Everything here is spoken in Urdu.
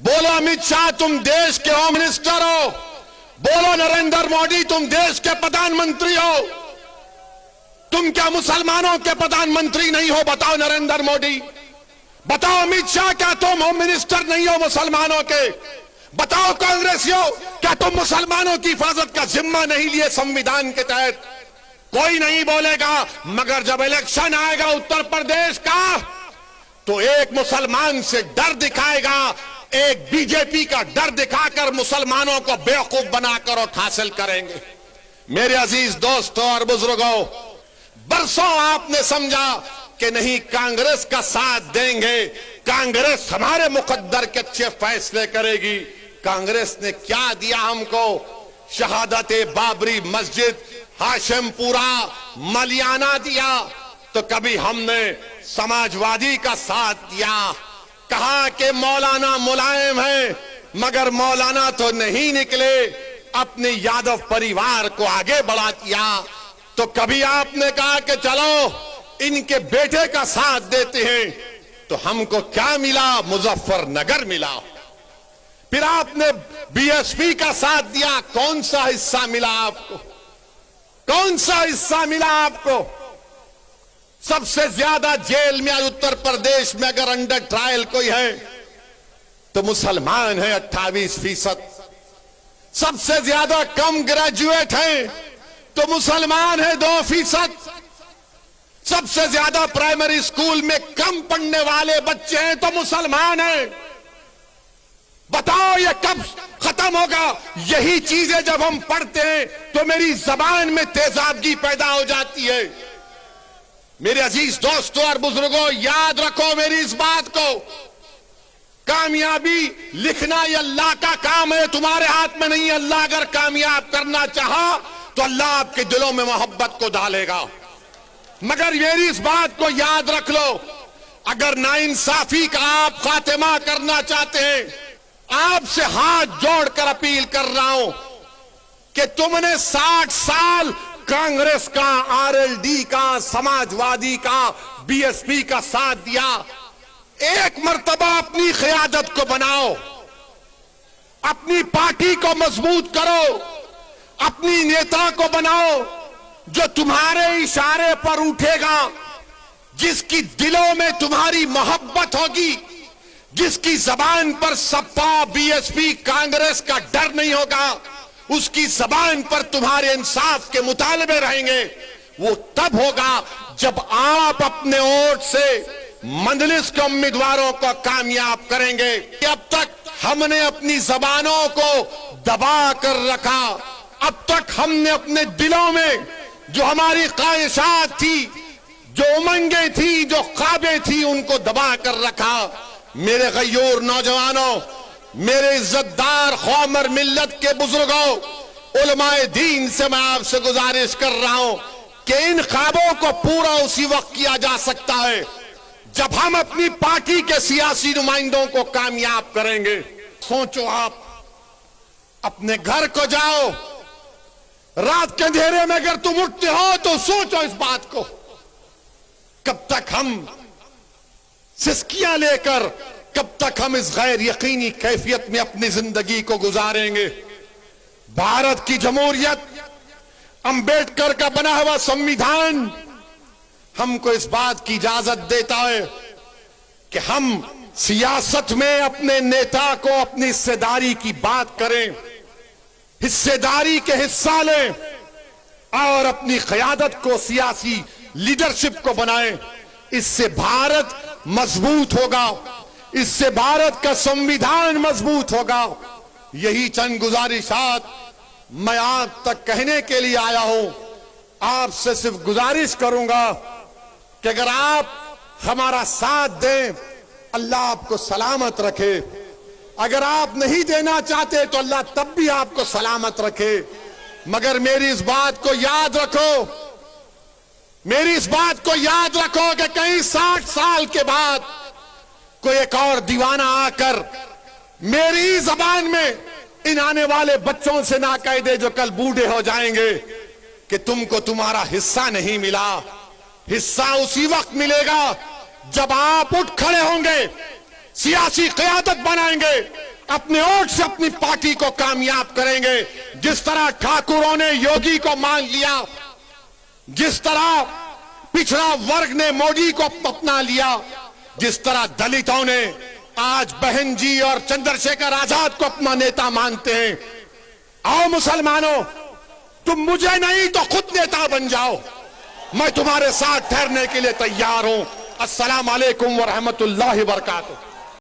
بولو امیت شاہ تم دیش کے ہوم منسٹر ہو، بولو نریندر مودی تم دیش کے پردھان منتری ہو، تم کیا مسلمانوں کے پردھان منتری نہیں ہو؟ بتاؤ نریندر مودی، بتاؤ امیت شاہ کیا تم ہوم منسٹر نہیں ہو مسلمانوں کے؟ بتاؤ کانگریسیوں کیا تم مسلمانوں کی حفاظت کا ذمہ نہیں لیے سنویدھان کے تحت؟ کوئی نہیں بولے گا، مگر جب الیکشن آئے گا اتر پردیش کا تو ایک مسلمان سے ڈر دکھائے گا، ایک بی جے پی کا ڈر دکھا کر مسلمانوں کو بیوقوف بنا کر ووٹ حاصل کریں گے۔ میرے عزیز دوستوں اور بزرگوں، برسوں آپ نے سمجھا کہ نہیں کانگریس کا ساتھ دیں گے، کانگریس ہمارے مقدر کے اچھے فیصلے کرے گی۔ کانگریس نے کیا دیا ہم کو؟ شہادت بابری مسجد، ہاشم پورہ، ملیانہ دیا۔ تو کبھی ہم نے سماجوادی کا ساتھ دیا، کہا کہ مولانا ملائم ہے، مگر مولانا تو نہیں نکلے، اپنے یادو پریوار کو آگے بڑھا دیا۔ تو کبھی آپ نے کہا کہ چلو ان کے بیٹے کا ساتھ دیتے ہیں، تو ہم کو کیا ملا؟ مظفر نگر ملا۔ پھر آپ نے بی ایس پی کا ساتھ دیا، کون سا حصہ ملا آپ کو؟ کون سا حصہ ملا آپ کو؟ سب سے زیادہ جیل میں اتر پردیش میں اگر انڈر ٹرائل کوئی ہے تو مسلمان ہے 28%۔ سب سے زیادہ کم گریجویٹ ہیں تو مسلمان ہے 2%۔ سب سے زیادہ پرائمری اسکول میں کم پڑھنے والے بچے ہیں تو مسلمان ہیں۔ بتاؤ یہ کب ختم ہوگا؟ یہی چیزیں جب ہم پڑھتے ہیں تو میری زبان میں تیزابگی پیدا ہو جاتی ہے۔ میرے عزیز دوستوں اور بزرگوں، یاد رکھو میری اس بات کو، کامیابی لکھنا یہ اللہ کا کام ہے، تمہارے ہاتھ میں نہیں۔ اللہ اگر کامیاب کرنا چاہا تو اللہ آپ کے دلوں میں محبت کو ڈالے گا، مگر میری اس بات کو یاد رکھ لو، اگر ناانصافی کا آپ خاتمہ کرنا چاہتے ہیں، آپ سے ہاتھ جوڑ کر اپیل کر رہا ہوں کہ تم نے 60 سال کانگریس کا، آر ایل ڈی کا، سماجوادی کا، بی ایس پی کا ساتھ دیا۔ ایک مرتبہ اپنی قیادت کو بناؤ، اپنی پارٹی کو مضبوط کرو، اپنی نیتا کو بناؤ جو تمہارے اشارے پر اٹھے گا، جس کی دلوں میں تمہاری محبت ہوگی، جس کی زبان پر سپا، بی ایس پی، کانگریس کا ڈر نہیں ہوگا، اس کی زبان پر تمہارے انصاف کے مطالبے رہیں گے۔ وہ تب ہوگا جب آپ اپنے ووٹ سے مجلس کے امیدواروں کو کامیاب کریں گے۔ اب تک ہم نے اپنی زبانوں کو دبا کر رکھا، اب تک ہم نے اپنے دلوں میں جو ہماری خواہشات تھی، جو امنگیں تھی، جو خوابیں تھی، ان کو دبا کر رکھا۔ میرے غیور نوجوانوں، میرے عزت دار قوم ملت کے بزرگوں، علماء دین سے میں آپ سے گزارش کر رہا ہوں کہ ان خوابوں کو پورا اسی وقت کیا جا سکتا ہے جب ہم اپنی پارٹی کے سیاسی نمائندوں کو کامیاب کریں گے۔ سوچو، آپ اپنے گھر کو جاؤ، رات کے اندھیرے میں اگر تم اٹھتے ہو تو سوچو اس بات کو، کب تک ہم سسکیاں لے کر، کب تک ہم اس غیر یقینی کیفیت میں اپنی زندگی کو گزاریں گے؟ بھارت کی جمہوریت، امبیڈکر کا بنا ہوا سنویدھان ہم کو اس بات کی اجازت دیتا ہے کہ ہم سیاست میں اپنے نیتا کو اپنی حصہ داری کی بات کریں، حصہ داری کے حصہ لیں اور اپنی قیادت کو، سیاسی لیڈرشپ کو بنائیں۔ اس سے بھارت مضبوط ہوگا، اس سے بھارت کا سنویدھان مضبوط ہوگا۔ یہی چند گزارشات میں آپ تک کہنے کے لیے آیا ہوں۔ آپ سے صرف گزارش کروں گا کہ اگر آپ ہمارا ساتھ دیں، اللہ آپ کو سلامت رکھے۔ اگر آپ نہیں دینا چاہتے تو اللہ تب بھی آپ کو سلامت رکھے، مگر میری اس بات کو یاد رکھو، میری اس بات کو یاد رکھو کہ کہیں 60 سال کے بعد کوئی ایک اور دیوانہ آ کر میری زبان میں ان آنے والے بچوں سے نہ کہہ دے جو کل بوڑھے ہو جائیں گے کہ تم کو تمہارا حصہ نہیں ملا۔ حصہ اسی وقت ملے گا جب آپ اٹھ کھڑے ہوں گے، سیاسی قیادت بنائیں گے، اپنے ووٹ سے اپنی پارٹی کو کامیاب کریں گے. جس طرح ٹھاکروں نے یوگی کو مان لیا, جس طرح پچھڑا ورگ نے مودی کو اپنا لیا, جس طرح دلتوں نے آج بہن جی اور چندر شیکھر آزاد کو اپنا نیتا مانتے ہیں. آؤ مسلمانوں, تم مجھے نہیں تو خود نیتا بن جاؤ, میں تمہارے ساتھ ٹھہرنے کے لیے تیار ہوں. السلام علیکم ورحمۃ اللہ وبرکاتہ.